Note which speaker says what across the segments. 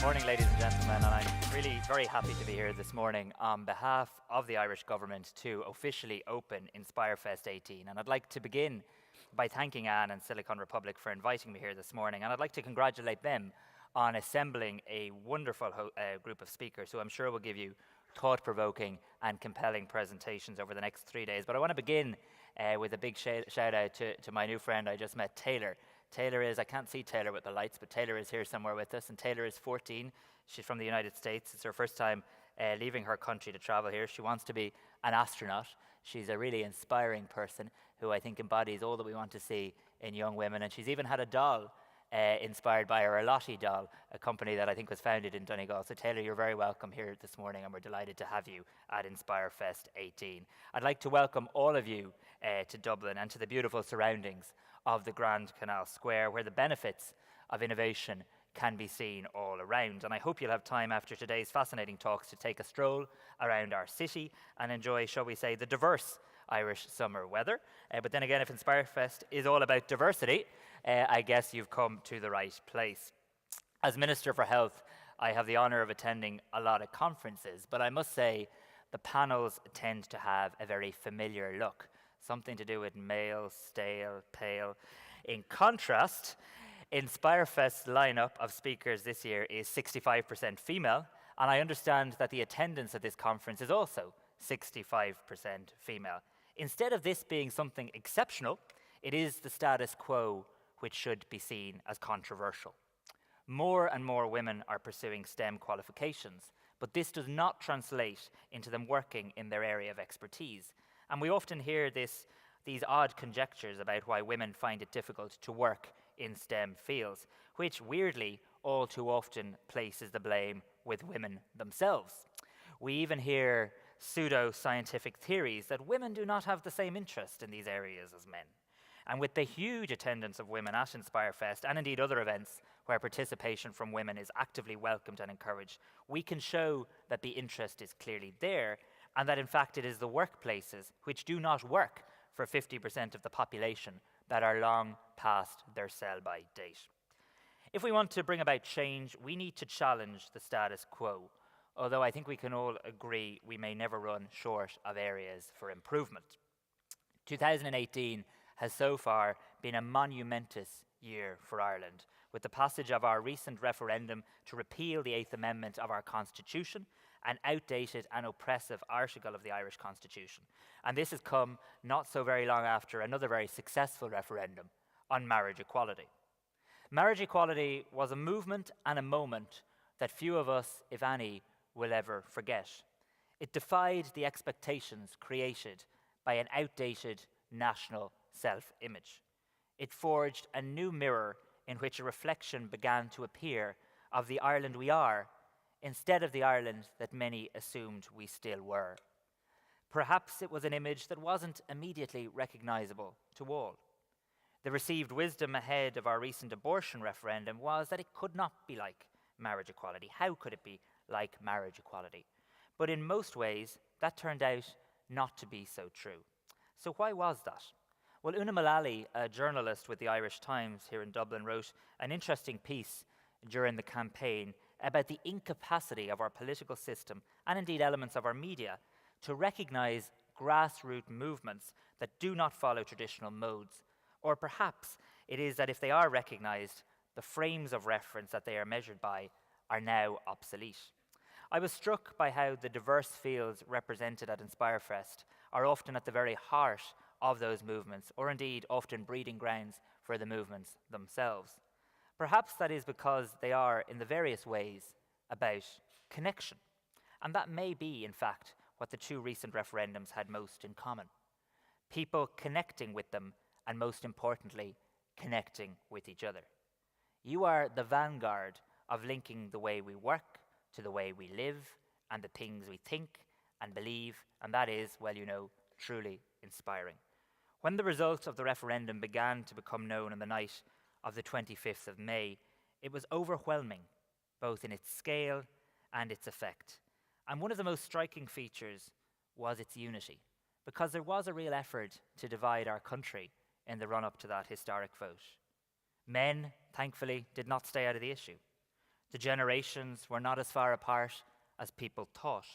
Speaker 1: Morning, ladies and gentlemen, and I'm really very happy to be here this morning on behalf of the Irish Government to officially open Inspirefest 18. And I'd like to begin by thanking Anne and Silicon Republic for inviting me here this morning, and I'd like to congratulate them on assembling a wonderful group of speakers who I'm sure will give you thought-provoking and compelling presentations over the next 3 days. But I want to begin with a big shout out to my new friend I just met, Taylor. Taylor is, I can't see Taylor with the lights, but Taylor is here somewhere with us, and Taylor is 14. She's from the United States. It's her first time leaving her country to travel here. She wants to be an astronaut. She's a really inspiring person who I think embodies all that we want to see in young women, and she's even had a doll inspired by her, a Lottie doll, a company that I think was founded in Donegal. So Taylor, you're very welcome here this morning, and we're delighted to have you at Inspirefest 18. I'd like to welcome all of you to Dublin and to the beautiful surroundings of the Grand Canal Square, where the benefits of innovation can be seen all around. And I hope you'll have time after today's fascinating talks to take a stroll around our city and enjoy, shall we say, the diverse Irish summer weather. But then again, if Inspirefest is all about diversity, I guess you've come to the right place. As Minister for Health, I have the honour of attending a lot of conferences, but I must say the panels tend to have a very familiar look, something to do with male, stale, pale. In contrast, Inspirefest's lineup of speakers this year is 65% female, and I understand that the attendance at this conference is also 65% female. Instead of this being something exceptional, it is the status quo which should be seen as controversial. More and more women are pursuing STEM qualifications, but this does not translate into them working in their area of expertise. And we often hear these odd conjectures about why women find it difficult to work in STEM fields, which weirdly all too often places the blame with women themselves. We even hear pseudo-scientific theories that women do not have the same interest in these areas as men. And with the huge attendance of women at Inspirefest, and indeed other events where participation from women is actively welcomed and encouraged, we can show that the interest is clearly there, and that in fact it is the workplaces which do not work for 50% of the population that are long past their sell-by date. If we want to bring about change, we need to challenge the status quo, although I think we can all agree we may never run short of areas for improvement. 2018 has so far been a monumentous year for Ireland, with the passage of our recent referendum to repeal the Eighth Amendment of our Constitution, an outdated and oppressive article of the Irish Constitution. And this has come not so very long after another very successful referendum on marriage equality. Marriage equality was a movement and a moment that few of us, if any, will ever forget. It defied the expectations created by an outdated national self-image. It forged a new mirror in which a reflection began to appear of the Ireland we are, instead of the Ireland that many assumed we still were. Perhaps it was an image that wasn't immediately recognizable to all. The received wisdom ahead of our recent abortion referendum was that it could not be like marriage equality. How could it be like marriage equality? But in most ways, that turned out not to be so true. So why was that? Well, Una Mullally, a journalist with the Irish Times here in Dublin, wrote an interesting piece during the campaign about the incapacity of our political system, and indeed elements of our media, to recognize grassroots movements that do not follow traditional modes. Or perhaps it is that if they are recognized, the frames of reference that they are measured by are now obsolete. I was struck by how the diverse fields represented at Inspirefest are often at the very heart of those movements, or indeed often breeding grounds for the movements themselves. Perhaps that is because they are, in the various ways, about connection. And that may be, in fact, what the two recent referendums had most in common. People connecting with them, and most importantly, connecting with each other. You are the vanguard of linking the way we work to the way we live and the things we think and believe, and that is, well, you know, truly inspiring. When the result of the referendum began to become known on the night of the 25th of May, it was overwhelming, both in its scale and its effect. And one of the most striking features was its unity, because there was a real effort to divide our country in the run-up to that historic vote. Men, thankfully, did not stay out of the issue. The generations were not as far apart as people thought.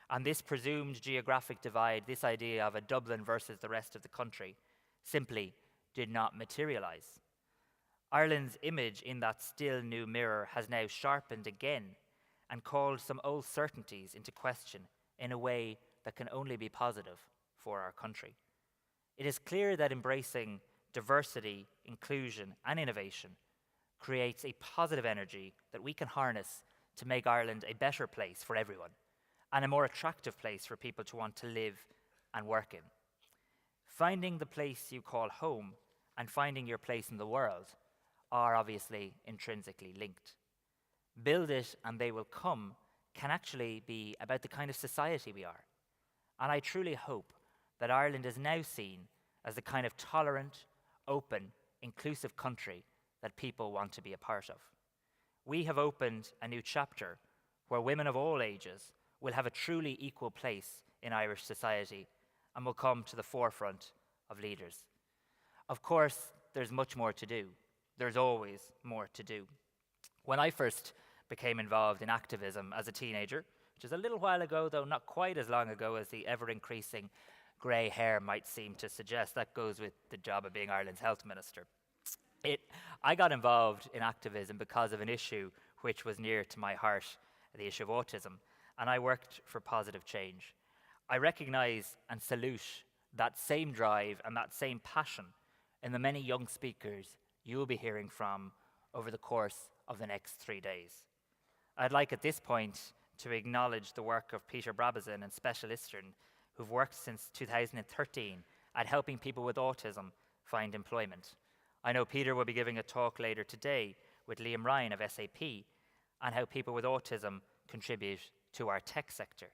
Speaker 1: And this presumed geographic divide, this idea of a Dublin versus the rest of the country, simply did not materialise. Ireland's image in that still new mirror has now sharpened again and called some old certainties into question in a way that can only be positive for our country. It is clear that embracing diversity, inclusion, and innovation creates a positive energy that we can harness to make Ireland a better place for everyone and a more attractive place for people to want to live and work in. Finding the place you call home and finding your place in the world are obviously intrinsically linked. Build it and they will come can actually be about the kind of society we are. And I truly hope that Ireland is now seen as the kind of tolerant, open, inclusive country that people want to be a part of. We have opened a new chapter where women of all ages will have a truly equal place in Irish society and will come to the forefront of leaders. Of course, there's much more to do. There's always more to do. When I first became involved in activism as a teenager, which is a little while ago, though not quite as long ago as the ever-increasing grey hair might seem to suggest. That goes with the job of being Ireland's health minister. I got involved in activism because of an issue which was near to my heart, the issue of autism, and I worked for positive change. I recognise and salute that same drive and that same passion in the many young speakers you'll be hearing from over the course of the next 3 days. I'd like at this point to acknowledge the work of Peter Brabazon and Special Istern, who've worked since 2013 at helping people with autism find employment. I know Peter will be giving a talk later today with Liam Ryan of SAP on how people with autism contribute to our tech sector.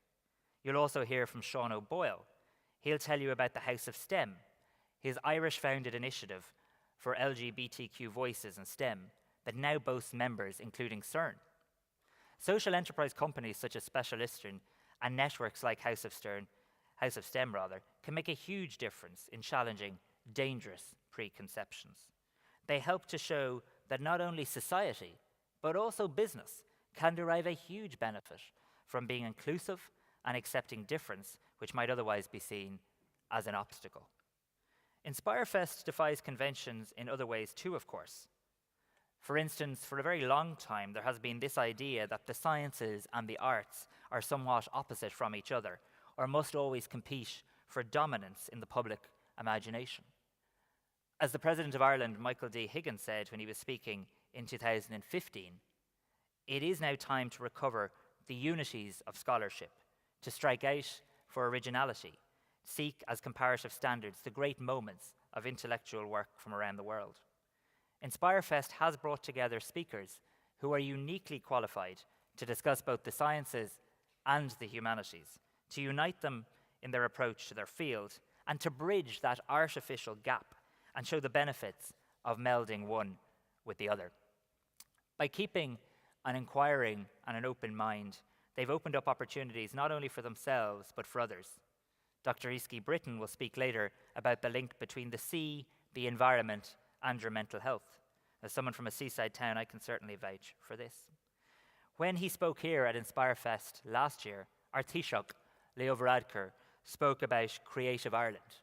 Speaker 1: You'll also hear from Sean O'Boyle. He'll tell you about the House of STEM, his Irish-founded initiative for LGBTQ voices in STEM that now boasts members including CERN. Social enterprise companies such as Special Istern and networks like House of STEM can make a huge difference in challenging dangerous preconceptions. They help to show that not only society, but also business can derive a huge benefit from being inclusive and accepting difference, which might otherwise be seen as an obstacle. Inspirefest defies conventions in other ways too, of course. For instance, for a very long time, there has been this idea that the sciences and the arts are somewhat opposite from each other, or must always compete for dominance in the public imagination. As the President of Ireland, Michael D. Higgins, said when he was speaking in 2015, it is now time to recover the unities of scholarship, to strike out for originality, seek as comparative standards the great moments of intellectual work from around the world. Inspirefest has brought together speakers who are uniquely qualified to discuss both the sciences and the humanities, to unite them in their approach to their field, and to bridge that artificial gap and show the benefits of melding one with the other. By keeping an inquiring and an open mind, they've opened up opportunities not only for themselves, but for others. Dr. Easkey Britton will speak later about the link between the sea, the environment, and your mental health. As someone from a seaside town, I can certainly vouch for this. When he spoke here at Inspirefest last year, our Taoiseach, Leo Varadkar, spoke about Creative Ireland,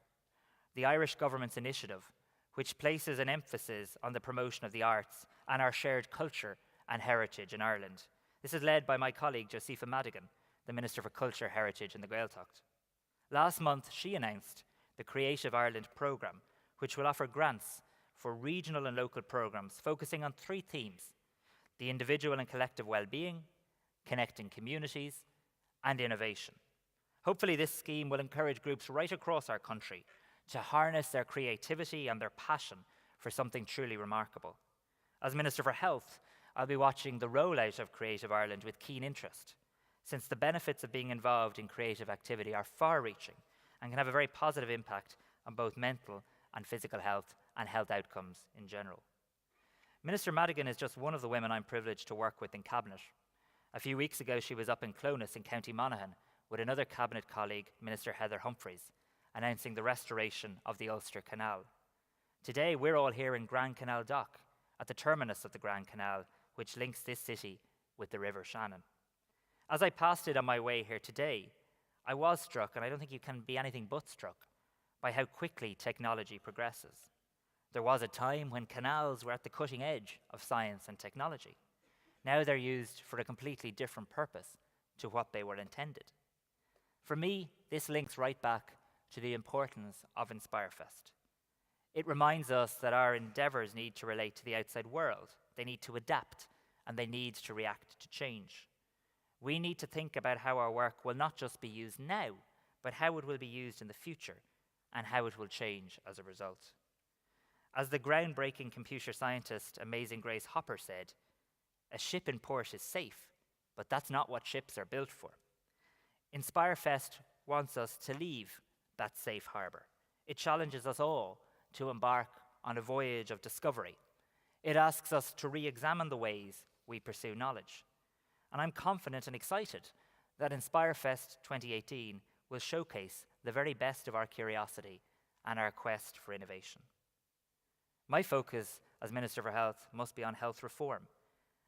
Speaker 1: the Irish government's initiative, which places an emphasis on the promotion of the arts and our shared culture and heritage in Ireland. This is led by my colleague, Josepha Madigan, the Minister for Culture, Heritage and the Gaeltacht. Last month, she announced the Creative Ireland programme, which will offer grants for regional and local programmes focusing on 3 themes: the individual and collective well-being, connecting communities, and innovation. Hopefully this scheme will encourage groups right across our country to harness their creativity and their passion for something truly remarkable. As Minister for Health, I'll be watching the rollout of Creative Ireland with keen interest, since the benefits of being involved in creative activity are far-reaching and can have a very positive impact on both mental and physical health and health outcomes in general. Minister Madigan is just one of the women I'm privileged to work with in Cabinet. A few weeks ago, she was up in Clonus in County Monaghan with another Cabinet colleague, Minister Heather Humphreys, announcing the restoration of the Ulster Canal. Today, we're all here in Grand Canal Dock, at the terminus of the Grand Canal, which links this city with the River Shannon. As I passed it on my way here today, I was struck, and I don't think you can be anything but struck, by how quickly technology progresses. There was a time when canals were at the cutting edge of science and technology. Now they're used for a completely different purpose to what they were intended. For me, this links right back to the importance of Inspirefest. It reminds us that our endeavours need to relate to the outside world. They need to adapt, and they need to react to change. We need to think about how our work will not just be used now, but how it will be used in the future, and how it will change as a result. As the groundbreaking computer scientist Amazing Grace Hopper said, "A ship in port is safe, but that's not what ships are built for." Inspirefest wants us to leave that safe harbour. It challenges us all to embark on a voyage of discovery. It asks us to re-examine the ways we pursue knowledge. And I'm confident and excited that Inspirefest 2018 will showcase the very best of our curiosity and our quest for innovation. My focus as Minister for Health must be on health reform,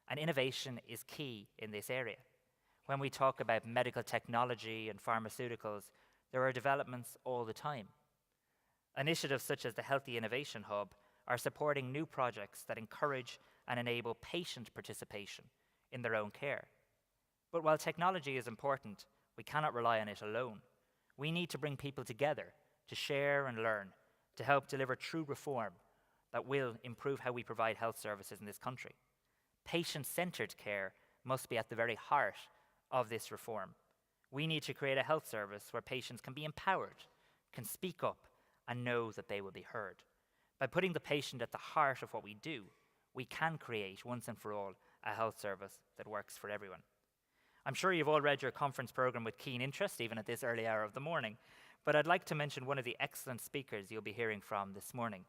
Speaker 1: and innovation is key in this area. When we talk about medical technology and pharmaceuticals, there are developments all the time. Initiatives such as the Healthy Innovation Hub are supporting new projects that encourage and enable patient participation in their own care. But while technology is important, we cannot rely on it alone. We need to bring people together to share and learn, to help deliver true reform that will improve how we provide health services in this country. Patient-centred care must be at the very heart of this reform. We need to create a health service where patients can be empowered, can speak up, and know that they will be heard. By putting the patient at the heart of what we do, we can create, once and for all, a health service that works for everyone. I'm sure you've all read your conference programme with keen interest, even at this early hour of the morning, but I'd like to mention one of the excellent speakers you'll be hearing from this morning,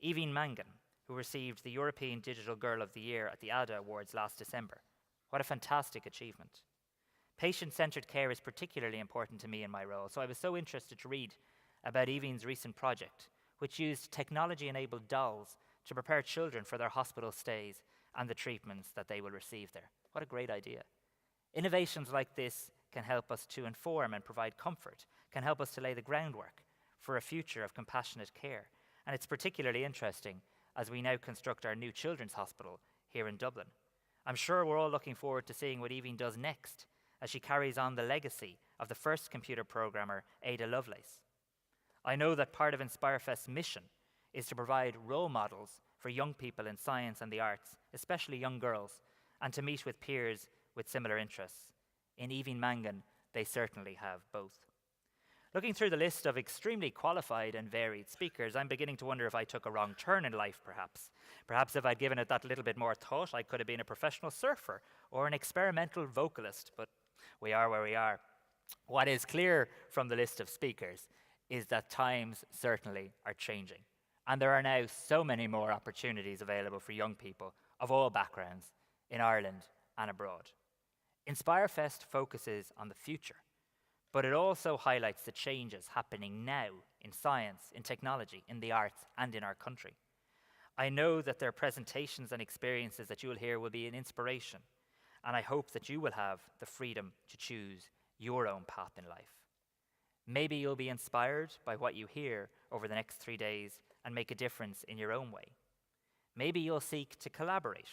Speaker 1: Evie Mangan, who received the European Digital Girl of the Year at the ADA Awards last December. What a fantastic achievement. Patient-centred care is particularly important to me in my role, so I was so interested to read about Evie's recent project, which used technology-enabled dolls to prepare children for their hospital stays and the treatments that they will receive there. What a great idea. Innovations like this can help us to inform and provide comfort, can help us to lay the groundwork for a future of compassionate care. And it's particularly interesting as we now construct our new children's hospital here in Dublin. I'm sure we're all looking forward to seeing what Evie does next as she carries on the legacy of the first computer programmer, Ada Lovelace. I know that part of Inspirefest's mission is to provide role models for young people in science and the arts, especially young girls, and to meet with peers with similar interests. In Evie Mangan, they certainly have both. Looking through the list of extremely qualified and varied speakers, I'm beginning to wonder if I took a wrong turn in life, perhaps. Perhaps if I'd given it that little bit more thought, I could have been a professional surfer or an experimental vocalist, but we are where we are. What is clear from the list of speakers is that times certainly are changing, and there are now so many more opportunities available for young people of all backgrounds in Ireland and abroad. Inspirefest focuses on the future, but it also highlights the changes happening now in science, in technology, in the arts, and in our country. I know that their presentations and experiences that you will hear will be an inspiration, and I hope that you will have the freedom to choose your own path in life. Maybe you'll be inspired by what you hear over the next 3 days and make a difference in your own way. Maybe you'll seek to collaborate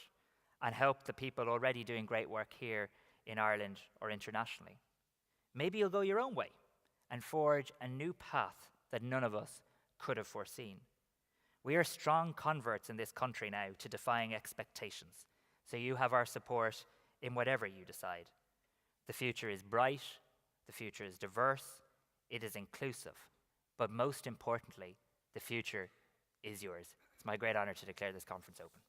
Speaker 1: and help the people already doing great work here in Ireland or internationally. Maybe you'll go your own way and forge a new path that none of us could have foreseen. We are strong converts in this country now to defying expectations, so you have our support in whatever you decide. The future is bright, the future is diverse, it is inclusive, but most importantly, the future is yours. It's my great honor to declare this conference open.